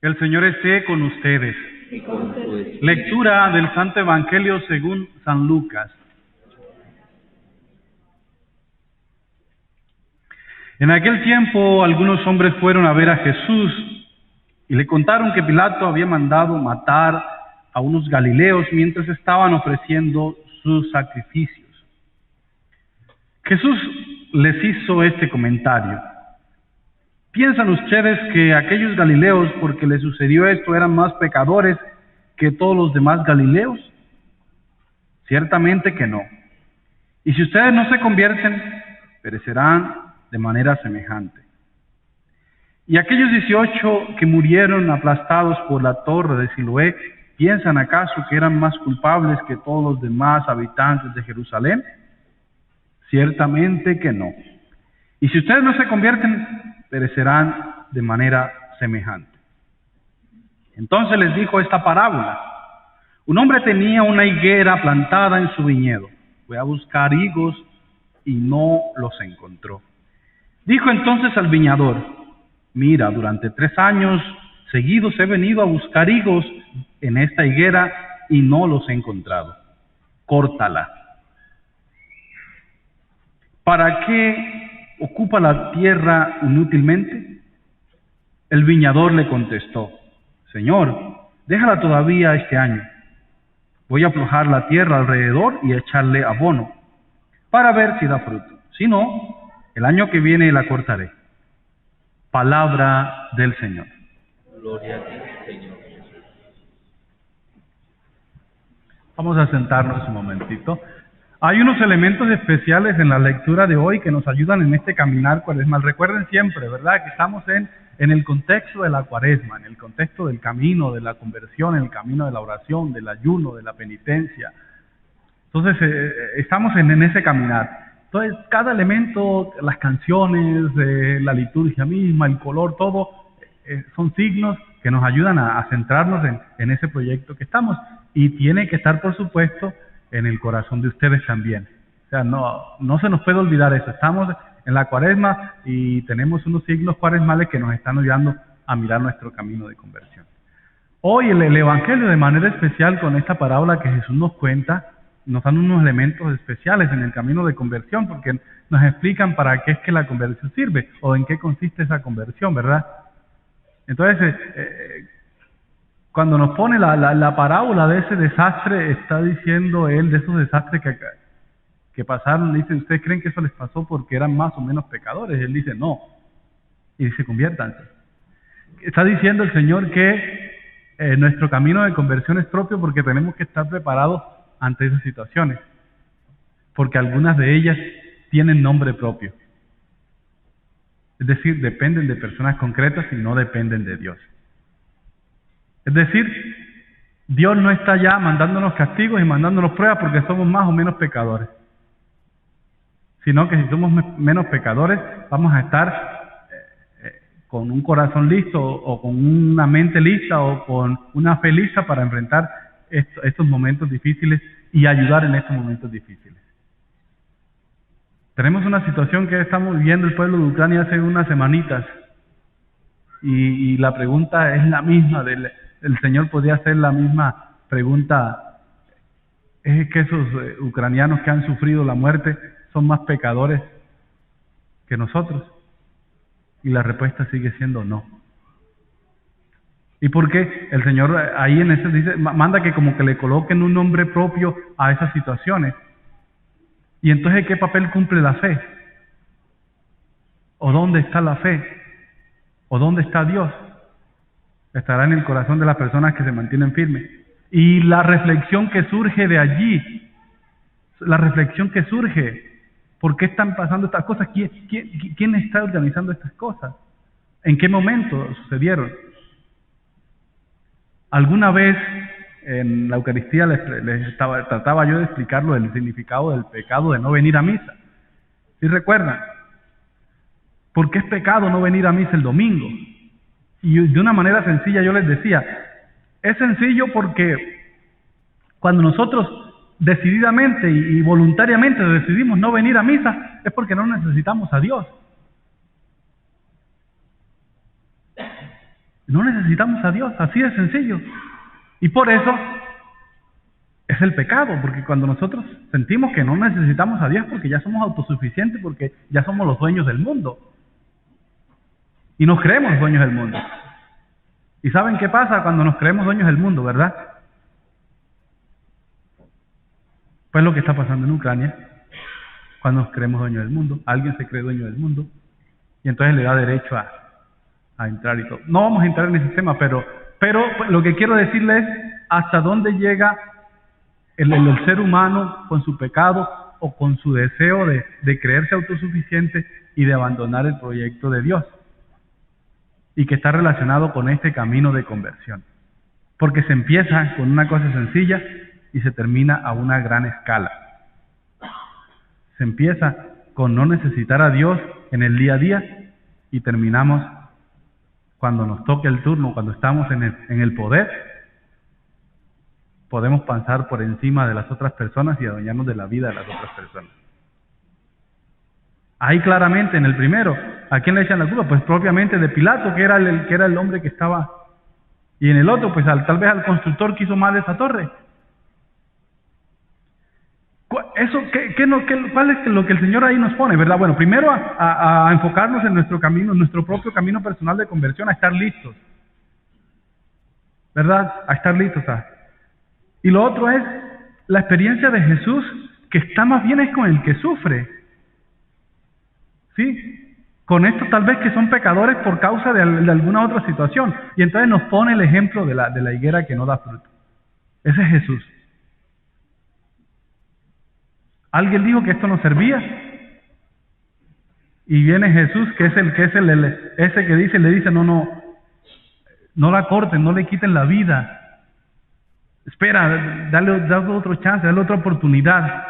El Señor esté con ustedes. Y con tu Lectura del Santo Evangelio según San Lucas. En aquel tiempo algunos hombres fueron a ver a Jesús y le contaron que Pilato había mandado matar a unos galileos mientras estaban ofreciendo sus sacrificios. Jesús les hizo este comentario: ¿piensan ustedes que aquellos galileos, porque les sucedió esto, eran más pecadores que todos los demás galileos? Ciertamente que no. Y si ustedes no se convierten, perecerán de manera semejante. Y aquellos 18 que murieron aplastados por la torre de Siloé, ¿piensan acaso que eran más culpables que todos los demás habitantes de Jerusalén? Ciertamente que no. Y si ustedes no se convierten, perecerán de manera semejante. Entonces les dijo esta parábola: un hombre tenía una higuera plantada en su viñedo. Fue a buscar higos y no los encontró. Dijo entonces al viñador: mira, durante 3 años seguidos he venido a buscar higos en esta higuera y no los he encontrado. Córtala. ¿Para qué ocupa la tierra inútilmente? El viñador le contestó: Señor, déjala todavía este año. Voy a aflojar la tierra alrededor y echarle abono, para ver si da fruto. Si no, el año que viene la cortaré. Palabra del Señor. gloria a ti, Señor. Vamos a sentarnos un momentito. Hay unos elementos especiales en la lectura de hoy que nos ayudan en este caminar cuaresmal. Recuerden siempre, ¿verdad?, que estamos en el contexto de la cuaresma, en el contexto del camino de la conversión, en el camino de la oración, del ayuno, de la penitencia. Entonces, estamos en ese caminar. Entonces, cada elemento, las canciones, la liturgia misma, el color, todo, son signos que nos ayudan a centrarnos en ese proyecto que estamos. Y tiene que estar, por supuesto, en el corazón de ustedes también. O sea, no se nos puede olvidar eso. Estamos en la cuaresma y tenemos unos signos cuaresmales que nos están ayudando a mirar nuestro camino de conversión. Hoy el Evangelio, de manera especial con esta parábola que Jesús nos cuenta, nos dan unos elementos especiales en el camino de conversión, porque nos explican para qué es que la conversión sirve o en qué consiste esa conversión, ¿verdad? Entonces, cuando nos pone la parábola de ese desastre, está diciendo él de esos desastres que pasaron. Dice: ¿ustedes creen que eso les pasó porque eran más o menos pecadores? Él dice: no. Y dice: conviértanse. Está diciendo el Señor que nuestro camino de conversión es propio porque tenemos que estar preparados ante esas situaciones, porque algunas de ellas tienen nombre propio. Es decir, dependen de personas concretas y no dependen de Dios. Es decir, Dios no está ya mandándonos castigos y mandándonos pruebas porque somos más o menos pecadores, sino que si somos menos pecadores vamos a estar con un corazón listo o con una mente lista o con una fe lista para enfrentar estos momentos difíciles y ayudar en estos momentos difíciles. Tenemos una situación que estamos viviendo el pueblo de Ucrania hace unas semanitas y la pregunta es la misma. El Señor podía hacer la misma pregunta: ¿es que esos ucranianos que han sufrido la muerte son más pecadores que nosotros? Y la respuesta sigue siendo no. ¿Y por qué? El Señor ahí en ese dice, manda que como que le coloquen un nombre propio a esas situaciones. Y entonces, ¿qué papel cumple la fe? ¿O dónde está la fe? ¿O dónde está Dios? Estará en el corazón de las personas que se mantienen firmes. Y la reflexión que surge de allí, ¿por qué están pasando estas cosas? ¿Quién está organizando estas cosas? ¿En qué momento sucedieron? Alguna vez en la Eucaristía trataba yo de explicarlo, el significado del pecado de no venir a misa. ¿Sí recuerdan? ¿Por qué es pecado no venir a misa el domingo? Y de una manera sencilla yo les decía, es sencillo porque cuando nosotros decididamente y voluntariamente decidimos no venir a misa, es porque no necesitamos a Dios. No necesitamos a Dios, así de sencillo. Y por eso es el pecado, porque cuando nosotros sentimos que no necesitamos a Dios porque ya somos autosuficientes, porque ya somos los dueños del mundo. Y nos creemos dueños del mundo. ¿Y saben qué pasa cuando nos creemos dueños del mundo, verdad? Pues lo que está pasando en Ucrania, cuando nos creemos dueños del mundo, alguien se cree dueño del mundo, y entonces le da derecho a entrar y todo. No vamos a entrar en ese tema, pero pues, lo que quiero decirles es hasta dónde llega el ser humano con su pecado o con su deseo de creerse autosuficiente y de abandonar el proyecto de Dios, y que está relacionado con este camino de conversión, porque se empieza con una cosa sencilla y se termina a una gran escala. Se empieza con no necesitar a Dios en el día a día y terminamos cuando nos toque el turno, cuando estamos en el poder, podemos pasar por encima de las otras personas y adueñarnos de la vida de las otras personas. Ahí claramente en el primero, ¿a quién le echan la culpa? Pues propiamente de Pilato, que era el hombre que estaba. Y en el otro, pues tal vez al constructor que hizo mal esa torre. ¿Cuál es lo que el Señor ahí nos pone, verdad? Bueno, primero a enfocarnos en nuestro camino, en nuestro propio camino personal de conversión, a estar listos, ¿verdad? A estar listos. Y lo otro es la experiencia de Jesús, que está más bien es con el que sufre, ¿sí? Con estos tal vez que son pecadores por causa de alguna otra situación. Y entonces nos pone el ejemplo de la higuera que no da fruto. Ese es Jesús. Alguien dijo que esto no servía, y viene Jesús, que es ese que dice, le dice, no la corten, no le quiten la vida. Espera, dale otro chance, dale otra oportunidad.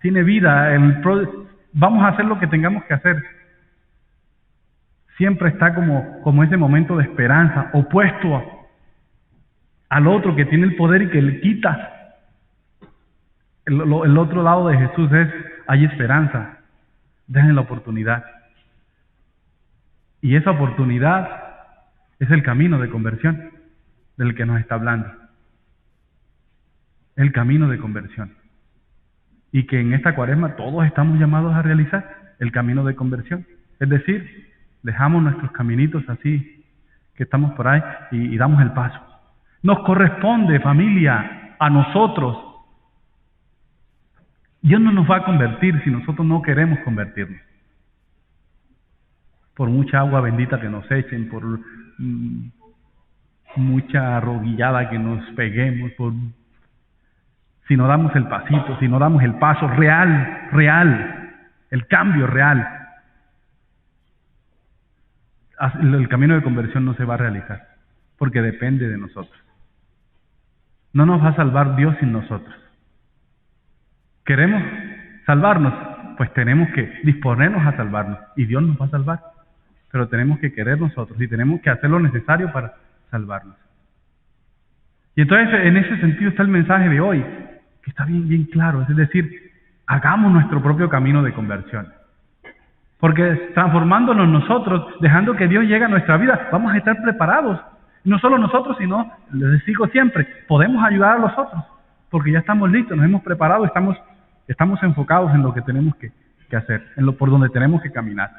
Tiene vida, vamos a hacer lo que tengamos que hacer. Siempre está como ese momento de esperanza, opuesto al otro que tiene el poder y que le quita. El otro lado de Jesús hay esperanza, dejen la oportunidad. Y esa oportunidad es el camino de conversión del que nos está hablando. El camino de conversión. Y que en esta cuaresma todos estamos llamados a realizar el camino de conversión. Es decir, dejamos nuestros caminitos así, que estamos por ahí, y damos el paso. Nos corresponde, familia, a nosotros. Dios no nos va a convertir si nosotros no queremos convertirnos. Por mucha agua bendita que nos echen, por mucha arrodillada que nos peguemos, si no damos el pasito, si no damos el paso real, el cambio real, el camino de conversión no se va a realizar, porque depende de nosotros. No nos va a salvar Dios sin nosotros. ¿Queremos salvarnos? Pues tenemos que disponernos a salvarnos, y Dios nos va a salvar, pero tenemos que querer nosotros, y tenemos que hacer lo necesario para salvarnos. Y entonces en ese sentido está el mensaje de hoy, que está bien claro, es decir, hagamos nuestro propio camino de conversión. Porque transformándonos nosotros, dejando que Dios llegue a nuestra vida, vamos a estar preparados. No solo nosotros, sino, les digo siempre, podemos ayudar a los otros, porque ya estamos listos, nos hemos preparado, estamos enfocados en lo que tenemos que hacer, por donde tenemos que caminar.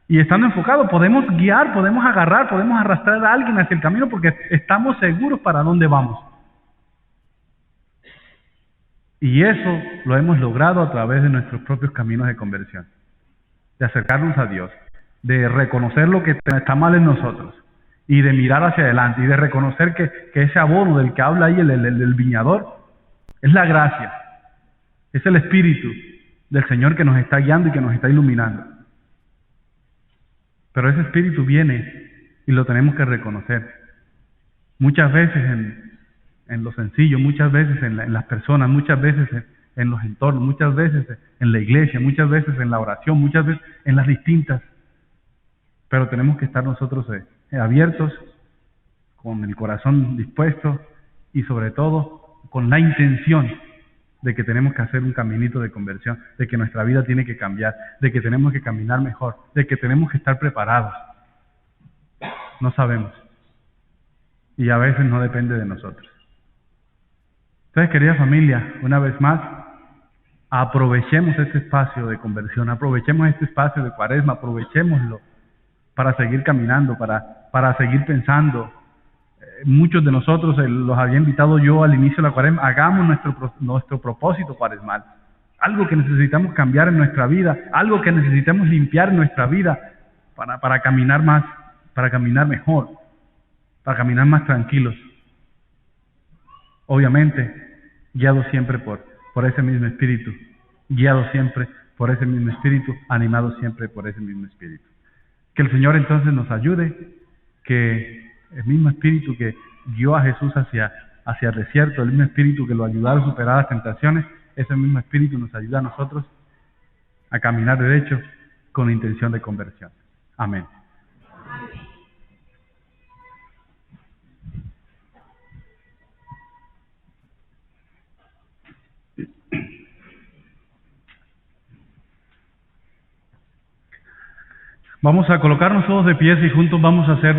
Y estando enfocados podemos guiar, podemos agarrar, podemos arrastrar a alguien hacia el camino, porque estamos seguros para dónde vamos. Y eso lo hemos logrado a través de nuestros propios caminos de conversión, de acercarnos a Dios, de reconocer lo que está mal en nosotros y de mirar hacia adelante y de reconocer que ese abono del que habla ahí el viñador es la gracia, es el Espíritu del Señor que nos está guiando y que nos está iluminando. Pero ese Espíritu viene y lo tenemos que reconocer. Muchas veces en lo sencillo, muchas veces en las personas, muchas veces en los entornos, muchas veces en la iglesia, muchas veces en la oración, muchas veces en las distintas. Pero tenemos que estar nosotros abiertos, con el corazón dispuesto y sobre todo con la intención de que tenemos que hacer un caminito de conversión, de que nuestra vida tiene que cambiar, de que tenemos que caminar mejor, de que tenemos que estar preparados. No sabemos. y a veces no depende de nosotros. Entonces, querida familia, una vez más, aprovechemos este espacio de conversión, aprovechemos este espacio de Cuaresma, aprovechémoslo para seguir caminando, para seguir pensando. Muchos de nosotros los había invitado yo al inicio de la Cuaresma, hagamos nuestro propósito cuaresmal, algo que necesitamos cambiar en nuestra vida, algo que necesitamos limpiar en nuestra vida para caminar más, para caminar mejor, para caminar más tranquilos. Obviamente, guiados siempre por ese mismo Espíritu, guiados siempre por ese mismo Espíritu, animados siempre por ese mismo Espíritu. Que el Señor entonces nos ayude, que el mismo Espíritu que guió a Jesús hacia el desierto, el mismo Espíritu que lo ayudara a superar las tentaciones, ese mismo Espíritu nos ayuda a nosotros a caminar derecho con intención de conversión. Amén. Vamos a colocarnos todos de pies y juntos vamos a hacer